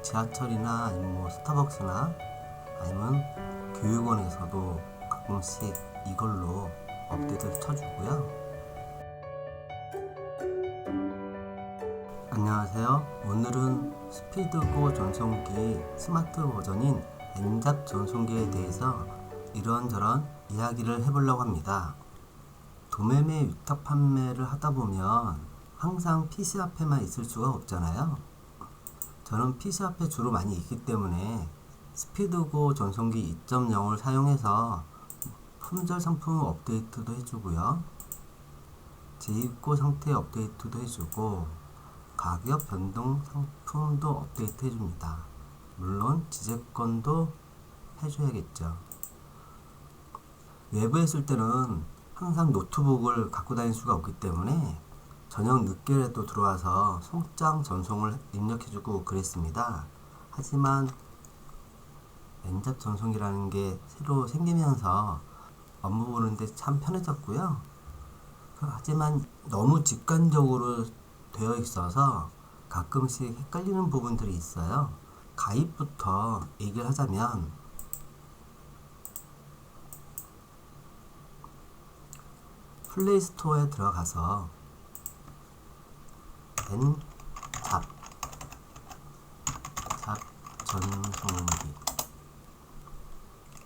지하철이나 아니면 스타벅스나 아니면 교육원에서도 가끔씩 이걸로 업데이트를 쳐주고요. 안녕하세요. 오늘은 스피드고 전송기 스마트 버전인 엔잡 전송기에 대해서 이런저런 이야기를 해보려고 합니다. 도매매 위탁 판매를 하다 보면 항상 PC 앞에만 있을 수가 없잖아요. 저는 PC 앞에 주로 많이 있기 때문에 스피드고 전송기 2.0을 사용해서 품절 상품 업데이트도 해주고요. 재입고 상태 업데이트도 해주고 가격 변동 상품도 업데이트 해줍니다. 물론 지재권도 해줘야겠죠. 외부에 있을 때는 항상 노트북을 갖고 다닐 수가 없기 때문에 저녁 늦게라도 들어와서 송장 전송을 입력해주고 그랬습니다. 하지만 엔잡 전송이라는 게 새로 생기면서 업무 보는데 참 편해졌고요. 하지만 너무 직관적으로 되어 있어서 가끔씩 헷갈리는 부분들이 있어요. 가입부터 얘기를 하자면 플레이스토어에 들어가서 엔잡 전송기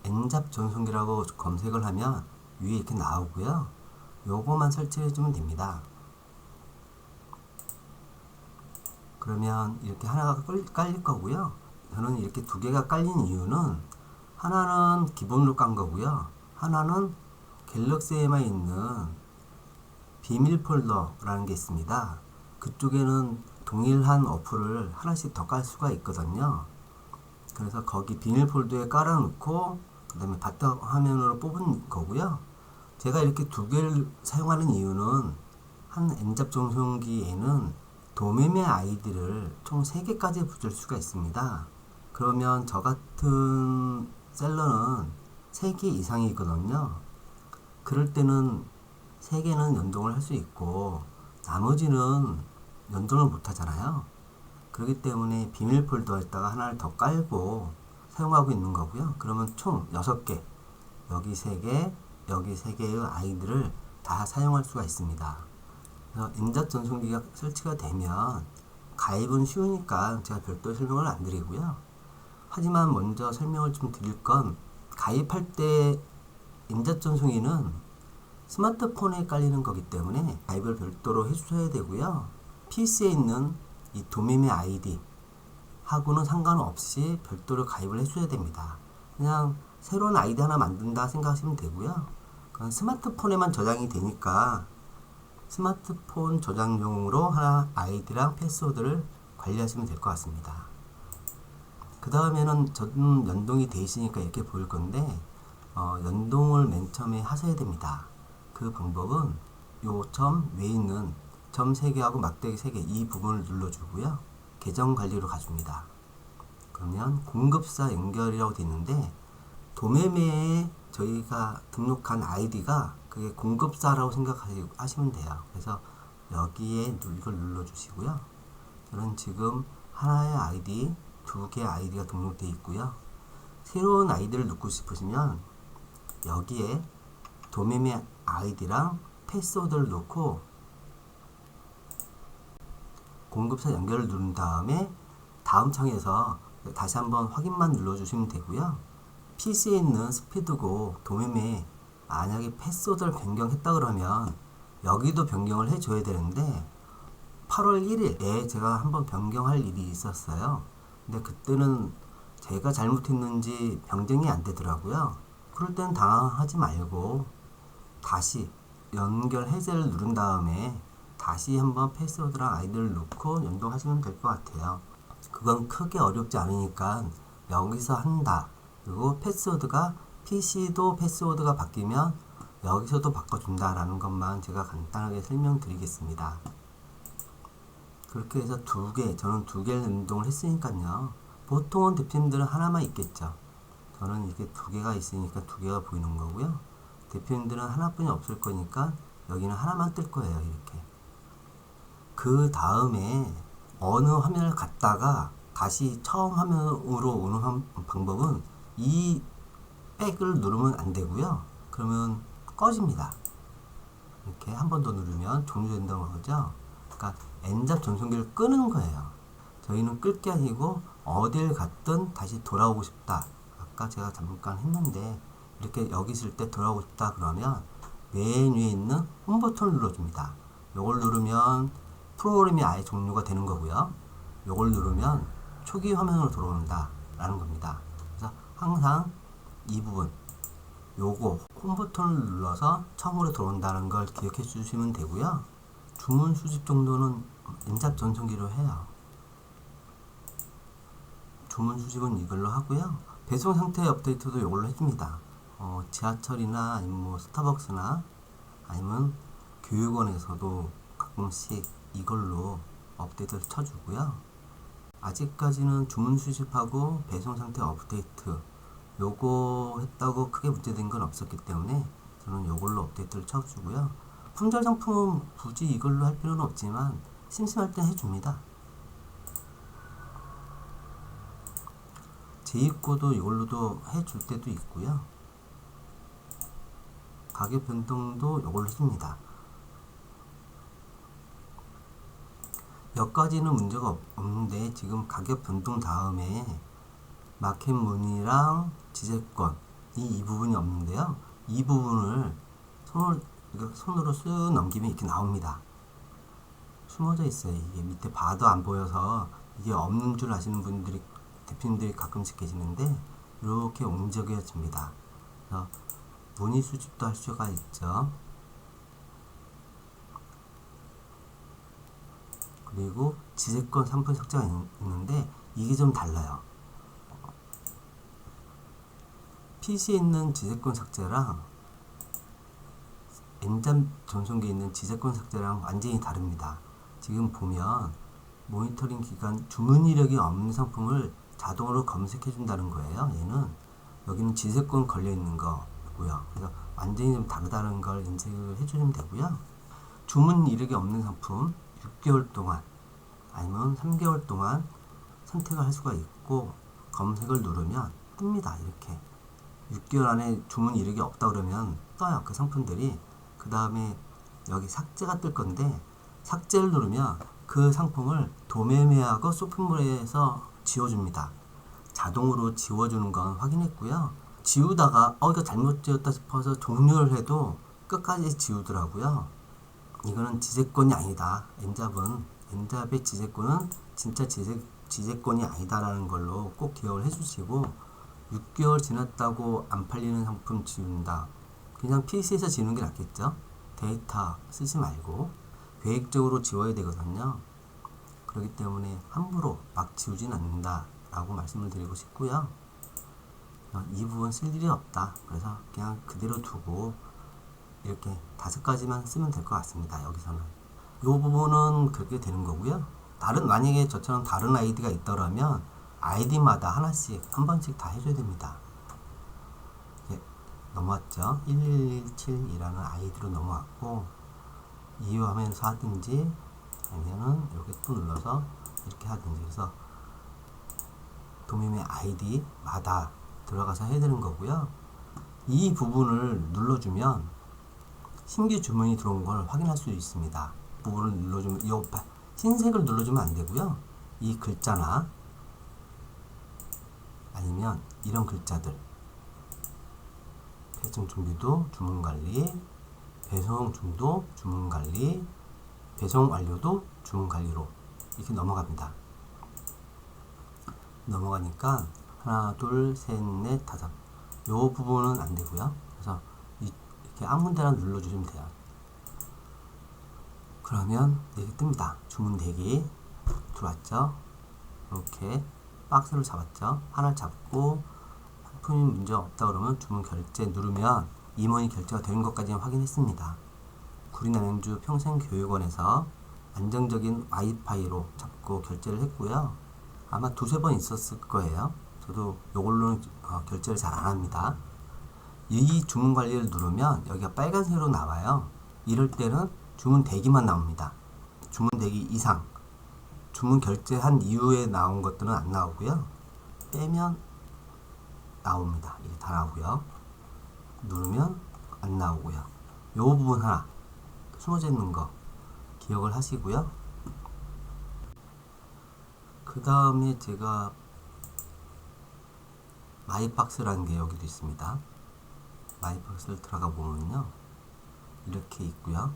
엔잡 전송기라고 검색을 하면 위에 이렇게 나오고요. 요거만 설치해 주면 됩니다. 그러면 이렇게 하나가 깔릴 거고요. 저는 이렇게 두 개가 깔린 이유는 하나는 기본으로 깐 거고요. 하나는 갤럭시에만 있는 비밀 폴더라는 게 있습니다. 그쪽에는 동일한 어플을 하나씩 더 깔 수가 있거든요. 그래서 거기 비밀 폴더에 깔아 놓고 그 다음에 바탕 화면으로 뽑은 거고요. 제가 이렇게 두 개를 사용하는 이유는 한 엔잡 전송기에는 도매매 아이디를 총 3개까지 붙일 수가 있습니다. 그러면 저 같은 셀러는 3개 이상이거든요. 그럴 때는 3개는 연동을 할 수 있고 나머지는 연동을 못 하잖아요. 그렇기 때문에 비밀 폴더에다가 하나를 더 깔고 사용하고 있는 거고요. 그러면 총 6개, 여기 3개, 여기 3개의 아이들을 다 사용할 수가 있습니다. 그래서 엔잡 전송기가 설치가 되면 가입은 쉬우니까 제가 별도 설명을 안 드리고요. 하지만 먼저 설명을 좀 드릴 건 가입할 때 엔잡 전송기는 스마트폰에 깔리는 거기 때문에 가입을 별도로 해주셔야 되고요. PC에 있는 이 도매매 아이디 하고는 상관없이 별도로 가입을 해줘야 됩니다. 그냥 새로운 아이디 하나 만든다 생각하시면 되고요. 그건 스마트폰에만 저장이 되니까 스마트폰 저장용으로 하나 아이디랑 패스워드를 관리하시면 될 것 같습니다. 그 다음에는 저는 연동이 되어 있으니까 이렇게 보일 건데 연동을 맨 처음에 하셔야 됩니다. 그 방법은 요 점 위에 있는 점 3개하고 막대기 3개 이 부분을 눌러주고요. 계정 관리로 가줍니다. 그러면 공급사 연결이라고 되어 있는데 도매매에 저희가 등록한 아이디가 그게 공급사라고 생각하시면 돼요. 그래서 여기에 이걸 눌러주시고요. 저는 지금 하나의 아이디, 2개의 아이디가 등록되어 있고요. 새로운 아이디를 넣고 싶으시면 여기에 도매매 아이디랑 패스워드를 넣고 공급사 연결을 누른 다음에 다음 창에서 다시 한번 확인만 눌러주시면 되고요. PC에 있는 스피드고 도매매 만약에 패스워드를 변경했다 그러면 여기도 변경을 해줘야 되는데 8월 1일에 제가 한번 변경할 일이 있었어요. 근데 그때는 제가 잘못했는지 변경이 안 되더라고요. 그럴 땐 당황하지 말고 다시 연결 해제를 누른 다음에 다시 한번 패스워드랑 아이디를 넣고 연동하시면 될 것 같아요. 그건 크게 어렵지 않으니까 여기서 한다. 그리고 패스워드가 PC도 패스워드가 바뀌면 여기서도 바꿔준다 라는 것만 제가 간단하게 설명드리겠습니다. 그렇게 해서 저는 2개를 연동을 했으니까요. 보통은 대표님들은 하나만 있겠죠. 저는 이게 2개가 있으니까 2개가 보이는 거고요. 대표님들은 하나뿐이 없을 거니까 여기는 하나만 뜰 거예요. 이렇게. 그 다음에 어느 화면을 갖다가 다시 처음 화면으로 오는 방법은 이 백을 누르면 안 되고요. 그러면 꺼집니다. 이렇게 한 번 더 누르면 종료된다고 하죠. 그러니까 N잡 전송기를 끄는 거예요. 저희는 끌 게 아니고 어딜 갔든 다시 돌아오고 싶다. 아까 제가 잠깐 했는데 이렇게 여기 있을 때 돌아오고 싶다 그러면 맨 위에 있는 홈 버튼을 눌러줍니다. 요걸 누르면 프로그램이 아예 종료가 되는 거고요. 요걸 누르면 초기 화면으로 돌아온다 라는 겁니다. 그래서 항상 이 부분 요거 홈 버튼을 눌러서 처음으로 들어온다는 걸 기억해 주시면 되고요. 주문 수집 정도는 N잡 전송기로 해요. 주문 수집은 이걸로 하고요. 배송 상태 업데이트도 이걸로 해줍니다. 지하철이나 아니면 뭐 스타벅스나 아니면 교육원에서도 가끔씩 이걸로 업데이트를 쳐주고요. 아직까지는 주문 수집하고 배송 상태 업데이트 요거 했다고 크게 문제된 건 없었기 때문에 저는 요걸로 업데이트를 쳐주고요. 품절 상품은 굳이 이걸로 할 필요는 없지만 심심할 때 해줍니다. 재입고도 이걸로도 해줄 때도 있고요. 가격 변동도 이걸로 해줍니다. 몇 가지는 문제가 없는데 지금 가격 변동 다음에 마켓 문의랑 지재권 이 부분이 없는데요. 이 부분을 손으로 쓱 넘기면 이렇게 나옵니다. 숨어져 있어요. 이게 밑에 봐도 안 보여서 이게 없는 줄 아시는 분들이 대표님들이 가끔씩 계시는데 이렇게 움직여집니다. 그래서 문의 수집도 할 수가 있죠. 그리고 지재권 상품 삭제가 있는데 이게 좀 달라요. PC에 있는 지재권 삭제랑 N잡 전송기에 있는 지재권 삭제랑 완전히 다릅니다. 지금 보면 모니터링 기간 주문 이력이 없는 상품을 자동으로 검색해 준다는 거예요. 얘는 여기는 지재권 걸려 있는 거고요. 그래서 완전히 좀 다르다는 걸 인식을 해주시면 되고요. 주문 이력이 없는 상품 6개월 동안 아니면 3개월 동안 선택을 할 수가 있고 검색을 누르면 뜹니다. 이렇게 6개월 안에 주문 이력이 없다 그러면 떠요. 그 상품들이. 그 다음에 여기 삭제가 뜰 건데 삭제를 누르면 그 상품을 도매매하고 쇼핑몰에서 지워줍니다. 자동으로 지워주는 건 확인했고요. 지우다가 이거 잘못 지웠다 싶어서 종료를 해도 끝까지 지우더라고요. 이거는 지재권이 아니다. N잡의 지재권은 진짜 지재권이 아니다라는 걸로 꼭 기억을 해주시고 6개월 지났다고 안 팔리는 상품 지운다. 그냥 PC에서 지우는 게 낫겠죠. 데이터 쓰지 말고 계획적으로 지워야 되거든요. 그렇기 때문에 함부로 막 지우진 않는다 라고 말씀을 드리고 싶고요. 이 부분 쓸 일이 없다. 그래서 그냥 그대로 두고 이렇게 5가지만 쓰면 될 것 같습니다. 여기서는 이 부분은 그렇게 되는 거고요. 만약에 저처럼 다른 아이디가 있더라면 아이디마다 하나씩 한 번씩 다 해줘야 됩니다. 넘어왔죠. 1117이라는 아이디로 넘어왔고 이용하면서 하든지 아니면은 이렇게 또 눌러서 이렇게 하든지 그래서 도매매 아이디마다 들어가서 해야 되는 거고요. 이 부분을 눌러주면 신규 주문이 들어온 걸 확인할 수 있습니다. 부분을 눌러주면 이 흰색을 눌러주면 안 되고요. 이 글자나 아니면 이런 글자들 배송 준비도 주문관리, 배송 중도 주문관리, 배송 완료도 주문관리로 이렇게 넘어갑니다. 넘어가니까 하나, 둘, 셋, 넷, 다섯 요 부분은 안 되고요. 그래서 이렇게 아무 데나 눌러주시면 돼요. 그러면 이렇게 뜹니다. 주문 대기 들어왔죠. 이렇게 박스를 잡았죠. 하나 잡고 상품이 문제 없다 그러면 주문 결제 누르면 임원이 결제가 되는 것까지 확인했습니다. 구리남양주 평생교육원에서 안정적인 와이파이로 잡고 결제를 했고요. 아마 2-3번 있었을 거예요. 저도 이걸로는 결제를 잘 안 합니다. 이 주문 관리를 누르면 여기가 빨간색으로 나와요. 이럴 때는 주문 대기만 나옵니다. 주문 대기 이상 주문 결제한 이후에 나온 것들은 안 나오고요. 빼면 나옵니다. 이게 다 나오고요. 누르면 안 나오고요. 요 부분 하나 숨어져 있는 거 기억을 하시고요. 그 다음에 제가 마이박스라는 게 여기도 있습니다. 마이박스를 들어가 보면요, 이렇게 있고요.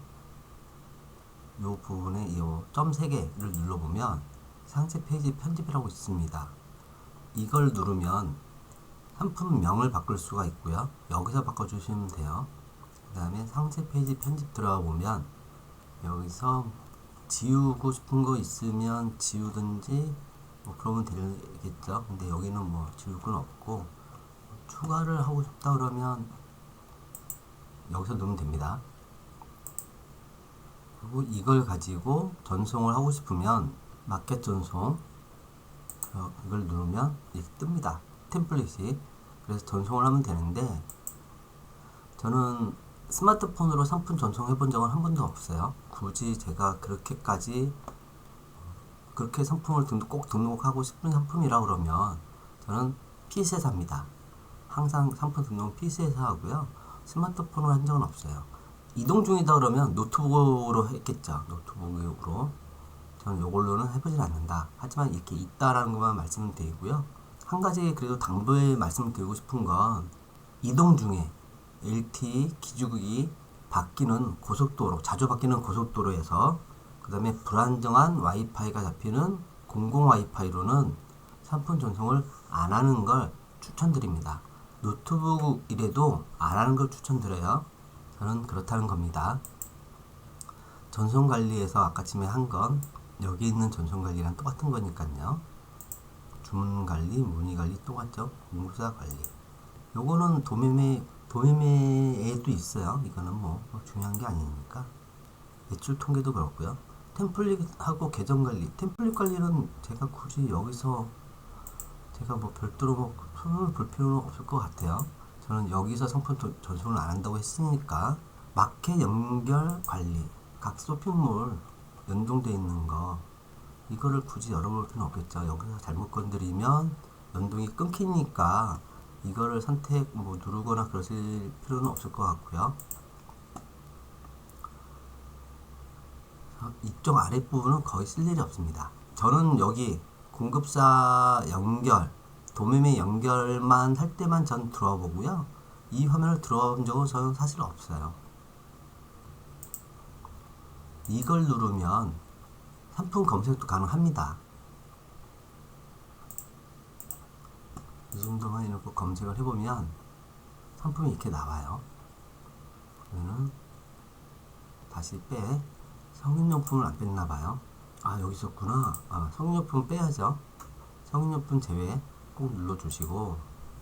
요 부분에 요 점 3개를 눌러보면 상세 페이지 편집이라고 있습니다. 이걸 누르면 상품명을 바꿀 수가 있고요. 여기서 바꿔주시면 돼요. 그 다음에 상세 페이지 편집 들어가 보면 여기서 지우고 싶은 거 있으면 지우든지 뭐 그러면 되겠죠. 근데 여기는 뭐 지울 건 없고, 추가를 하고 싶다 그러면 여기서 누르면 됩니다. 그리고 이걸 가지고 전송을 하고 싶으면 마켓 전송, 이걸 누르면 이렇게 뜹니다. 템플릿이. 그래서 전송을 하면 되는데, 저는 스마트폰으로 상품 전송해 본 적은 한 번도 없어요. 굳이 제가 그렇게 상품을 꼭 등록하고 싶은 상품이라 그러면 저는 PC에서 합니다. 항상 상품 등록은 PC에서 하고요. 스마트폰으로 한 적은 없어요. 이동 중이다 그러면 노트북으로 했겠죠. 노트북으로. 저는 이걸로는 해보진 않는다. 하지만 이렇게 있다라는 것만 말씀드리고요. 한 가지 그래도 당부에 말씀드리고 싶은 건, 이동 중에 LTE 기주국이 바뀌는 고속도로, 자주 바뀌는 고속도로에서, 그 다음에 불안정한 와이파이가 잡히는 공공 와이파이로는 상품 전송을 안 하는 걸 추천드립니다. 노트북이라도 안 하는 걸 추천드려요. 저는 그렇다는 겁니다. 전송 관리에서 아까쯤에 한 건 여기 있는 전송 관리랑 똑같은 거니까요. 주문 관리, 문의 관리 똑같죠. 공급자 관리. 요거는 도매매에도 있어요. 이거는 뭐 중요한 게 아니니까. 매출 통계도 그렇고요. 템플릿하고 계정 관리. 템플릿 관리는 제가 굳이 여기서 제가 뭐 별도로 뭐 손을 볼 필요는 없을 것 같아요. 저는 여기서 상품 전송을 안 한다고 했으니까. 마켓 연결 관리. 각 쇼핑몰 연동되어 있는 거, 이거를 굳이 열어볼 필요는 없겠죠. 여기서 잘못 건드리면 연동이 끊기니까 이거를 선택 뭐 누르거나 그러실 필요는 없을 것 같고요. 이쪽 아랫부분은 거의 쓸 일이 없습니다. 저는 여기 공급사 연결, 도매매 연결만 할 때만 전 들어와 보고요. 이 화면을 들어와 본 적은 저는 사실 없어요. 이걸 누르면 상품 검색도 가능합니다. 이 정도만 이렇게 검색을 해보면 상품이 이렇게 나와요. 그러면은 다시 빼. 성인용품을 안 뺐나봐요. 아, 여기 있었구나. 성인용품 빼야죠. 성인용품 제외 꼭 눌러주시고,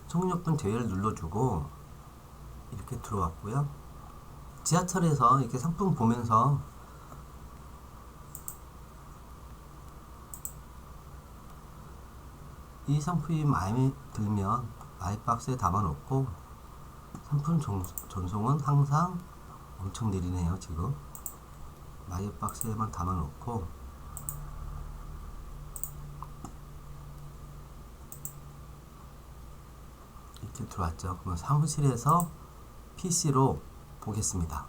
성인용품 제외를 눌러주고 이렇게 들어왔고요. 지하철에서 이렇게 상품 보면서 이 상품이 마음에 들면 마이박스에 담아놓고, 상품 전송은 항상 엄청 느리네요. 지금 마이박스에만 담아놓고 이렇게 들어왔죠. 그러면 사무실에서 PC로 보겠습니다.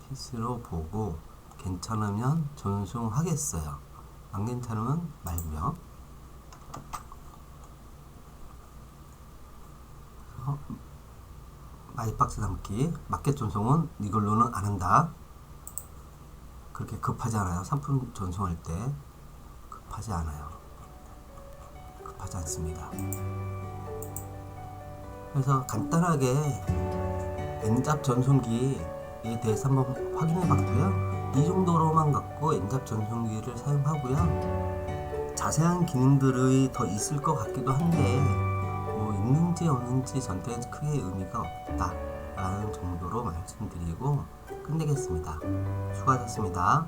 PC로 보고 괜찮으면 전송하겠어요. 안 괜찮으면 말고요. 마이박스 담기, 마켓 전송은 이걸로는 안 한다. 그렇게 급하지 않아요. 상품 전송할 때 급하지 않아요. 급하지 않습니다. 그래서 간단하게 엔잡 전송기에 대해서 한번 확인해 봤고요. 이 정도로만 갖고 엔잡 전송기를 사용하고요. 자세한 기능들이 더 있을 것 같기도 한데 뭐 있는지 없는지 저한테 크게 의미가 없다 라는 정도로 말씀드리고 끝내겠습니다. 수고하셨습니다.